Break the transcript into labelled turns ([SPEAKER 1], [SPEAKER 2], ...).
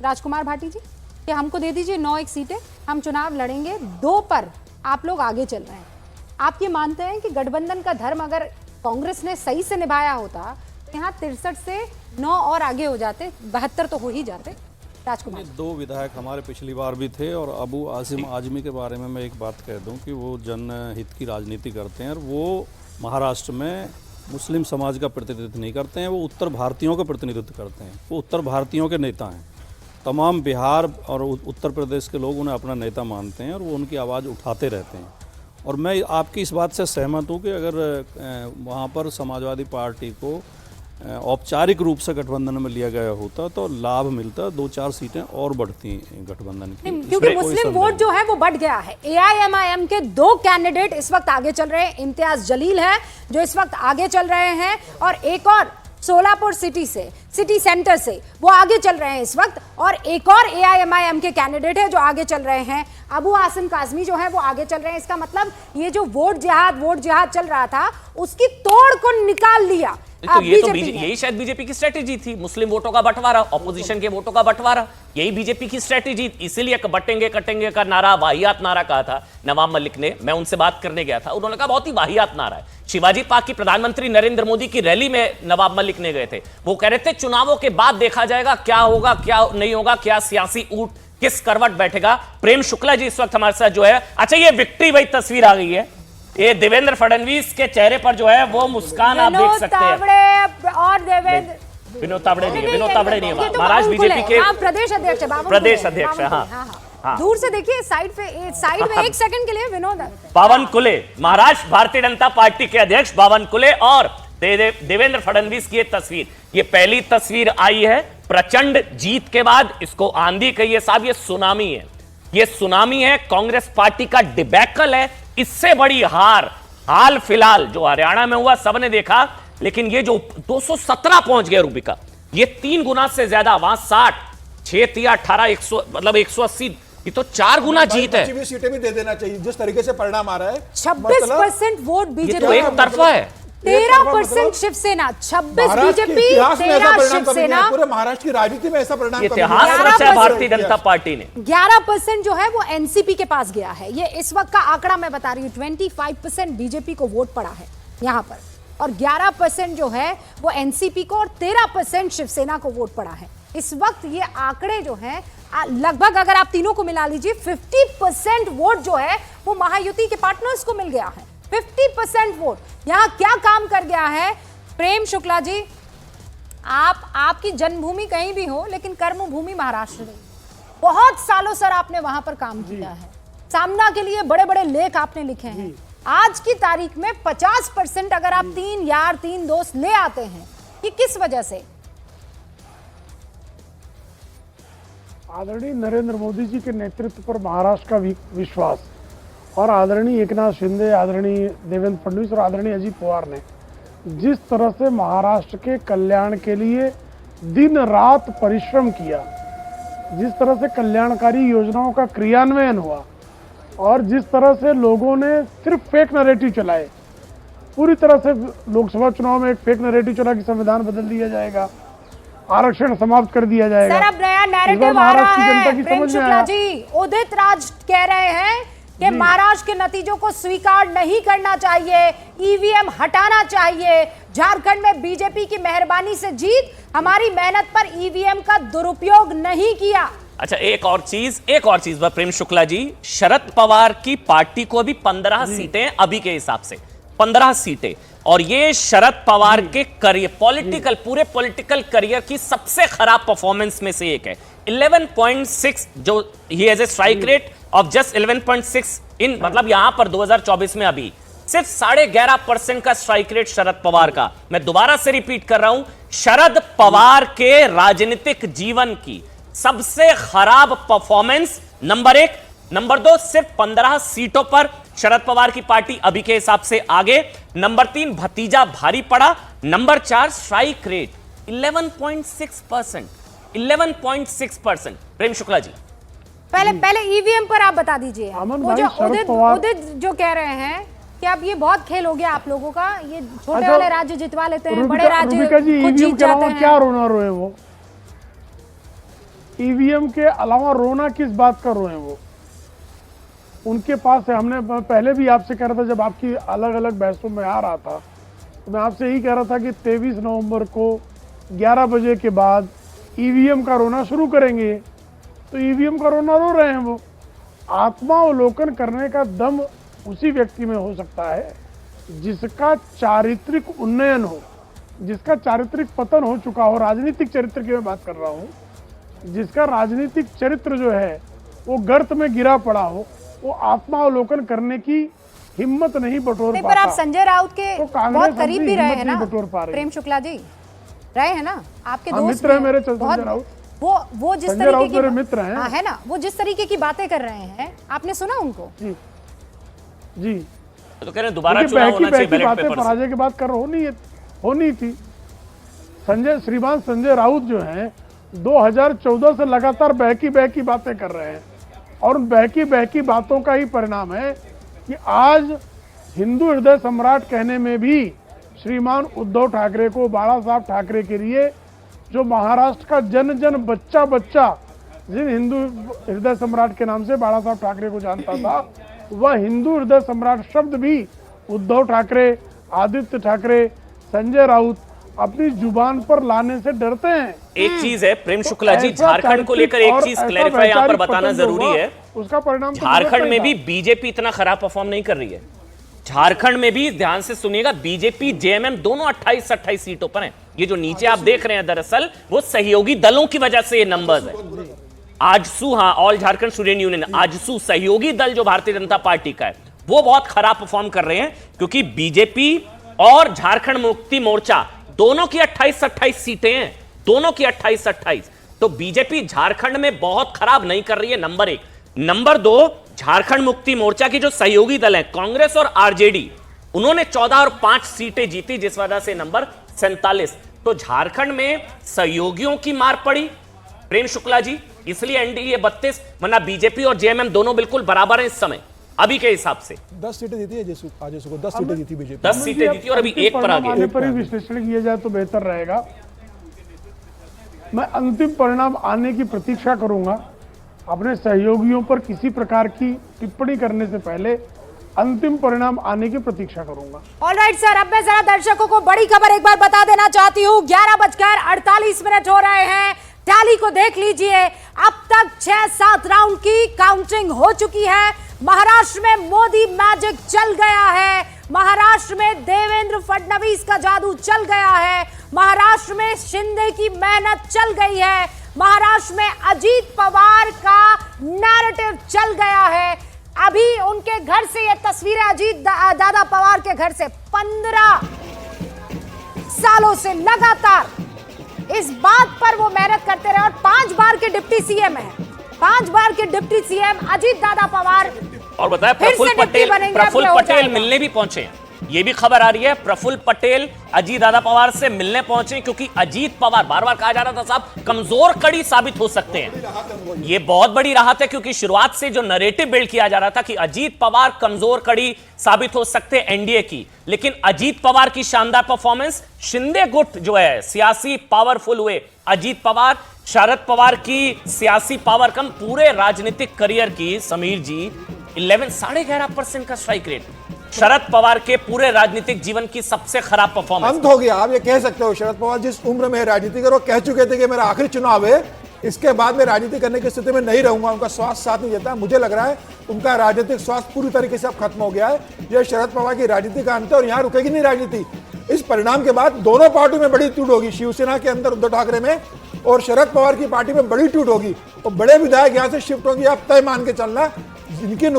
[SPEAKER 1] राजकुमार भाटी जी कि हमको दे दीजिए 9 एक सीटें, हम चुनाव लड़ेंगे, 2 पर आप लोग आगे चल रहे हैं। आप ये मानते हैं कि गठबंधन का धर्म अगर कांग्रेस ने सही से निभाया होता तो यहाँ 63 से 9 और आगे हो जाते, 72 तो हो ही जाते। राजकुमार,
[SPEAKER 2] 2 विधायक हमारे पिछली बार भी थे और अबू आसिम आजमी के बारे में मैं एक बात कह दूं कि वो जनहित की राजनीति करते हैं और वो महाराष्ट्र में मुस्लिम समाज का प्रतिनिधित्व नहीं करते हैं, वो उत्तर भारतीयों का प्रतिनिधित्व करते हैं। वो उत्तर भारतीयों के नेता हैं। तमाम बिहार और उत्तर प्रदेश के लोग उन्हें अपना नेता मानते हैं और वो उनकी आवाज़ उठाते रहते हैं। और मैं आपकी इस बात से सहमत हूँ कि अगर वहाँ पर समाजवादी पार्टी को औपचारिक रूप से गठबंधन में लिया गया होता तो लाभ मिलता, 2-4 सीटें और बढ़ती गठबंधन की,
[SPEAKER 1] क्योंकि मुस्लिम वोट जो है वो बढ़ गया है। एआईएमआईएम के 2 कैंडिडेट इस वक्त आगे चल रहे हैं। इम्तियाज जलील है जो इस वक्त आगे चल रहे हैं और एक और सोलापुर सिटी सेंटर से वो आगे चल रहे हैं इस वक्त, और एक और एआईएमआईएम के कैंडिडेट है जो आगे चल रहे हैं। अबू आसिम काजमी जो है वो आगे चल रहे हैं। इसका मतलब ये जो वोट जिहाद चल रहा था उसकी तोड़ को निकाल लिया।
[SPEAKER 3] तो ये तो यही शायद बीजेपी की स्ट्रेटेजी थी, मुस्लिम वोटों का बंटवारा, ऑपोजिशन के वोटों का बंटवारा, यही बीजेपी की स्ट्रेटेजी। इसीलिए बटेंगे कटेंगे का नारा, वाहियात नारा कहा था नवाब मलिक ने। मैं उनसे बात करने गया था, उन्होंने कहा बहुत ही वाहियात नारा है। शिवाजी पार्क की प्रधानमंत्री नरेंद्र मोदी की रैली में नवाब मलिक ने गए थे, वो कह रहे थे चुनावों के बाद देखा जाएगा क्या होगा क्या नहीं होगा, क्या सियासी ऊंट किस करवट बैठेगा। प्रेम शुक्ला जी इस वक्त हमारे साथ जो है, अच्छा ये विक्ट्री वही तस्वीर आ गई है, ये देवेंद्र फडणवीस के चेहरे पर जो है वो मुस्कान आप देख सकते हैं।
[SPEAKER 1] और देवेंद्र
[SPEAKER 3] विनोद तावड़े नहीं, महाराष्ट्र बीजेपी के प्रदेश अध्यक्ष है। हाँ,
[SPEAKER 1] दूर से देखिए साइड में 1 सेकंड के लिए विनोद
[SPEAKER 3] बावन कुले, महाराष्ट्र भारतीय जनता पार्टी के अध्यक्ष बावन कुले और देवेंद्र फडणवीस की तस्वीर, ये पहली तस्वीर आई है प्रचंड जीत के बाद। इसको आंधी कहिए साहब, ये सुनामी है, ये सुनामी है, कांग्रेस पार्टी का डिबैकल है। इससे बड़ी हाल फिलहाल जो हरियाणा में हुआ सबने देखा, लेकिन ये जो 217 पहुंच गया रूबिका, ये 3 गुना से ज्यादा, वहां 60, 6 या 18, 100 मतलब 180, ये तो 4 गुना जीत है।
[SPEAKER 4] 25 सीटें भी दे देना चाहिए जिस तरीके से परिणाम आ रहा है।
[SPEAKER 1] 26% वोट बीजेपी,
[SPEAKER 3] तो एक तरफा है।
[SPEAKER 1] 13% शिवसेना, 26 बीजेपी, 13 शिवसेना।
[SPEAKER 4] पूरे महाराष्ट्र की राजनीति में ऐसा परिणाम
[SPEAKER 3] इतिहास रचा है भारतीय जनता पार्टी ने।
[SPEAKER 1] 11% जो है वो एनसीपी के पास गया है। ये इस वक्त का आंकड़ा मैं बता रही हूँ। 25% बीजेपी को वोट पड़ा है यहाँ पर, और 11% जो है वो एनसीपी को, और 13% शिवसेना को वोट पड़ा है। इस वक्त ये आंकड़े जो है लगभग, अगर आप तीनों को मिला लीजिए, 50% वोट जो है वो महायुति के पार्टनर्स को मिल गया है। 50% वोट यहाँ क्या काम कर गया है। प्रेम शुक्ला जी, आपकी जन्मभूमि कहीं भी हो, लेकिन कर्मभूमि महाराष्ट्र नहीं। बहुत सालों सर आपने वहां पर काम किया है, सामना के लिए बड़े बड़े लेख आपने लिखे हैं। आज की तारीख में 50% अगर आप 3 यार 3 दोस्त ले आते हैं, ये किस वजह से?
[SPEAKER 5] आदरणीय नरेंद्र मोदी जी के नेतृत्व पर महाराष्ट्र का विश्वास, और आदरणीय एकनाथ शिंदे, आदरणीय देवेंद्र फडणवीस और आदरणीय अजीत पवार ने जिस तरह से महाराष्ट्र के कल्याण के लिए दिन रात परिश्रम किया, जिस तरह से कल्याणकारी योजनाओं का क्रियान्वयन हुआ, और जिस तरह से लोगों ने सिर्फ फेक नैरेटिव चलाए, पूरी तरह से लोकसभा चुनाव में एक फेक नैरेटिव चला कि संविधान बदल दिया जाएगा, आरक्षण समाप्त कर दिया जाएगा।
[SPEAKER 1] सर अब नया नैरेटिव आ रहा है। प्रेम शुक्ला जी, उदित राज कह रहे हैं कि महाराष्ट्र के नतीजों को स्वीकार नहीं करना चाहिए, ईवीएम हटाना चाहिए। झारखंड में बीजेपी की मेहरबानी से जीत, हमारी मेहनत पर ईवीएम का दुरुपयोग नहीं किया।
[SPEAKER 3] अच्छा एक और चीज प्रेम शुक्ला जी, शरद पवार की पार्टी को भी 15 सीटें अभी के हिसाब से 15 सीटें, और ये शरद पवार के करियर पूरे पॉलिटिकल करियर की सबसे खराब परफॉर्मेंस में से एक है। 11.6 जो he has a strike rate of just 11.6 इन, मतलब यहां पर 2024 में अभी सिर्फ 11.5% का स्ट्राइक रेट शरद पवार का। मैं दोबारा से रिपीट कर रहा हूं, शरद पवार के राजनीतिक जीवन की सबसे खराब परफॉर्मेंस। नंबर 1, नंबर 2, सिर्फ 15 सीटों पर शरद पवार की पार्टी अभी के हिसाब से आगे। नंबर 3, भतीजा भारी पड़ा। Number 4, strike rate 11.6%। 11.6%। Prem Shukla ji,
[SPEAKER 1] पहले ईवीएम पर आप बता दीजिए। वो जो उदित जो कह रहे हैं कि अब ये बहुत खेल हो गया आप लोगों का, ये छोटे वाले राज्य जितवा लेते हैं, बड़े राज्य खुद जीत जाते हैं।
[SPEAKER 5] क्या रोना रोए वो? ईवीएम के अलावा रोना किस बात का रोए वो? उनके पास है, हमने पहले भी आपसे कह रहा था जब आपकी अलग अलग बहसों में आ रहा था, तो मैं आपसे यही कह रहा था कि 23 नवंबर को 11 बजे के बाद ईवीएम का रोना शुरू करेंगे। तो ईवीएम का रोना रो रहे हैं वो। आत्मावलोकन करने का दम उसी व्यक्ति में हो सकता है जिसका चारित्रिक उन्नयन हो, जिसका चारित्रिक पतन हो चुका हो। राजनीतिक चरित्र की मैं बात कर रहा हूँ, जिसका राजनीतिक चरित्र जो है वो गर्त में गिरा पड़ा हो, वो आत्मावलोकन करने की हिम्मत नहीं बटोर
[SPEAKER 1] नहीं,
[SPEAKER 5] पाता।
[SPEAKER 1] पर आप संजय राउत के
[SPEAKER 5] तो कांग्रेस
[SPEAKER 1] बहुत करीब
[SPEAKER 5] अपनी
[SPEAKER 1] भी रहे
[SPEAKER 5] हिम्मत
[SPEAKER 1] हैं
[SPEAKER 5] नहीं
[SPEAKER 1] ना
[SPEAKER 5] बटोर पा रही।
[SPEAKER 1] प्रेम शुक्ला जी, रहे हैं ना आपके
[SPEAKER 5] हाँ,
[SPEAKER 1] दोस्त
[SPEAKER 5] मित्र हैं
[SPEAKER 1] भी
[SPEAKER 5] मेरे
[SPEAKER 1] बहुत-
[SPEAKER 5] संजय राउत।
[SPEAKER 1] वो जिस
[SPEAKER 5] संजय
[SPEAKER 1] तरीके
[SPEAKER 5] राउत
[SPEAKER 1] की
[SPEAKER 5] मेरे मित्र हैं।
[SPEAKER 1] हाँ, है ना, वो जिस तरीके की बातें कर रहे हैं, आपने सुना उनको?
[SPEAKER 5] जी जी,
[SPEAKER 3] तो कह रहे हैं दोबारा
[SPEAKER 5] देखिए,
[SPEAKER 3] चुनाव
[SPEAKER 5] बहकी
[SPEAKER 3] होना चाहिए
[SPEAKER 5] बहकी
[SPEAKER 3] बैलेट
[SPEAKER 5] बातें
[SPEAKER 3] पेपर से।
[SPEAKER 5] पराजय की बात कर होनी थी। श्रीमान संजय राउत जो हैं 2014 से लगातार बहकी बहकी बातें कर रहे हैं, और उन बहकी बहकी बातों का ही परिणाम है कि आज हिंदू हृदय सम्राट कहने में भी श्रीमान उद्धव ठाकरे को, बाला साहब ठाकरे के लिए, जो महाराष्ट्र का जन जन बच्चा बच्चा जिन हिंदू हृदय सम्राट के नाम से बाला साहब ठाकरे को जानता था, वह हिंदू हृदय सम्राट शब्द भी उद्धव ठाकरे, आदित्य ठाकरे, संजय राउत अपनी जुबान पर लाने से डरते हैं।
[SPEAKER 3] एक चीज है प्रेम शुक्ला जी,
[SPEAKER 5] ऐसा
[SPEAKER 3] झारखंड को लेकर
[SPEAKER 5] चारित्रिक
[SPEAKER 3] एक
[SPEAKER 5] और
[SPEAKER 3] चीज
[SPEAKER 5] ऐसा
[SPEAKER 3] क्लैरिफाई यहाँ पर
[SPEAKER 5] वैचारिक
[SPEAKER 3] बताना
[SPEAKER 5] पतन जो
[SPEAKER 3] जरूरी
[SPEAKER 5] हुआ,
[SPEAKER 3] है।
[SPEAKER 5] उसका परिणाम तो
[SPEAKER 3] झारखंड
[SPEAKER 5] भुगतना
[SPEAKER 3] में
[SPEAKER 5] ही
[SPEAKER 3] भी
[SPEAKER 5] था।
[SPEAKER 3] बीजेपी इतना खराब परफॉर्म नहीं कर रही है। झारखंड में भी ध्यान से सुनिएगा, बीजेपी जेएमएम दोनों 28-28 सीटों पर हैं। ये जो नीचे आप देख रहे हैं दरअसल वो सहयोगी दलों की वजह से ये नंबर्स है। आजसू, हाँ, all Jharkhand student union, AJSU सहयोगी दल जो भारतीय जनता पार्टी का है, वो बहुत खराब परफॉर्म कर रहे हैं, क्योंकि बीजेपी और झारखंड मुक्ति मोर्चा दोनों की 28-28 सीटें हैं, दोनों की 28-28। तो बीजेपी झारखंड में बहुत खराब नहीं कर रही है, नंबर एक। नंबर दो, झारखंड मुक्ति मोर्चा की जो सहयोगी दल है कांग्रेस और आरजेडी, उन्होंने 14 और 5 सीटें जीती, जिस वजह से नंबर 47। तो झारखंड में सहयोगियों की मार पड़ी प्रेम शुक्ला जी, इसलिए एनडीए 32, वरना बीजेपी और जेएमएम दोनों बिल्कुल बराबर हैं इस समय अभी के हिसाब से।
[SPEAKER 4] 10 सीटें जीती है आजसू को, 10 सीटें जीती बीजेपी।
[SPEAKER 3] 10 सीटें जीती और अभी एक पर आ गए।
[SPEAKER 5] पर ही विश्लेषण किया जाए तो बेहतर रहेगा। मैं अंतिम परिणाम आने की प्रतीक्षा करूंगा। अपने सहयोगियों पर किसी प्रकार की टिप्पणी करने से पहले अंतिम परिणाम आने की प्रतीक्षा करूंगा।
[SPEAKER 1] ऑलराइट सर, अब मैं जरा दर्शकों को बड़ी खबर एक बार बता देना चाहती हूँ। 11:48 हो रहे हैं। टैली को देख लीजिए, अब तक 6-7 राउंड की काउंटिंग हो चुकी है। महाराष्ट्र में मोदी मैजिक चल गया है, महाराष्ट्र में देवेंद्र फडणवीस का जादू चल गया है, महाराष्ट्र में शिंदे की मेहनत चल गई है, महाराष्ट्र में अजीत पवार का नैरेटिव चल गया है। अभी उनके घर से ये तस्वीरें, अजीत दादा पवार के घर से 15 सालों से लगातार इस बात पर वो मेहनत करते रहे, और 5 बार के डिप्टी सीएम है, 5 बार के डिप्टी सीएम अजीत दादा पवार।
[SPEAKER 3] और बताया
[SPEAKER 1] फिर से
[SPEAKER 3] प्रफुल्ल
[SPEAKER 1] डिप्टी
[SPEAKER 3] पटेल,
[SPEAKER 1] बनेंगे,
[SPEAKER 3] प्रफुल्ल
[SPEAKER 1] अब ये हो
[SPEAKER 3] पटेल
[SPEAKER 1] जाएगा।
[SPEAKER 3] मिलने भी पहुंचे हैं। ये भी खबर आ रही है, प्रफुल्ल पटेल अजीत दादा पवार से मिलने पहुंचे, क्योंकि अजीत पवार, बार बार कहा जा रहा था साहब कमजोर कड़ी साबित हो सकते हैं। ये बहुत बड़ी राहत है, क्योंकि शुरुआत से जो नैरेटिव बिल्ड किया जा रहा था कि अजीत पवार कमजोर कड़ी साबित हो सकते हैं एनडीए की, लेकिन अजीत पवार की शानदार परफॉर्मेंस, शिंदे गुट जो है सियासी पावरफुल हुए, अजीत पवार, शरद पवार की सियासी पावर कम, पूरे राजनीतिक करियर की समीर जी 11.5% का स्ट्राइक रेट, शरद पवार के पूरे राजनीतिक जीवन की सबसे खराब परफॉर्मेंस।
[SPEAKER 4] अंत हो गया, आप ये कह सकते हो। शरद पवार जिस उम्र में राजनीति कर, वो कह चुके थे कि मेरा आखिरी चुनाव है, इसके बाद मैं राजनीति करने की स्थिति में नहीं रहूंगा। उनका स्वास्थ्य साथ नहीं देता। मुझे लग रहा है उनका राजनीतिक स्वास्थ्य पूरी तरीके से अब खत्म हो गया है। यह शरद पवार की राजनीति का अंत है, और यहाँ रुकेगी नहीं राजनीति। इस परिणाम के बाद दोनों पार्टियों में बड़ी टूट होगी, शिवसेना के अंदर उद्धव ठाकरे में और शरद पवार की पार्टी में बड़ी टूट होगी, और बड़े विधायक यहाँ से शिफ्ट होंगे। आप तय मान के चलना, जिनकी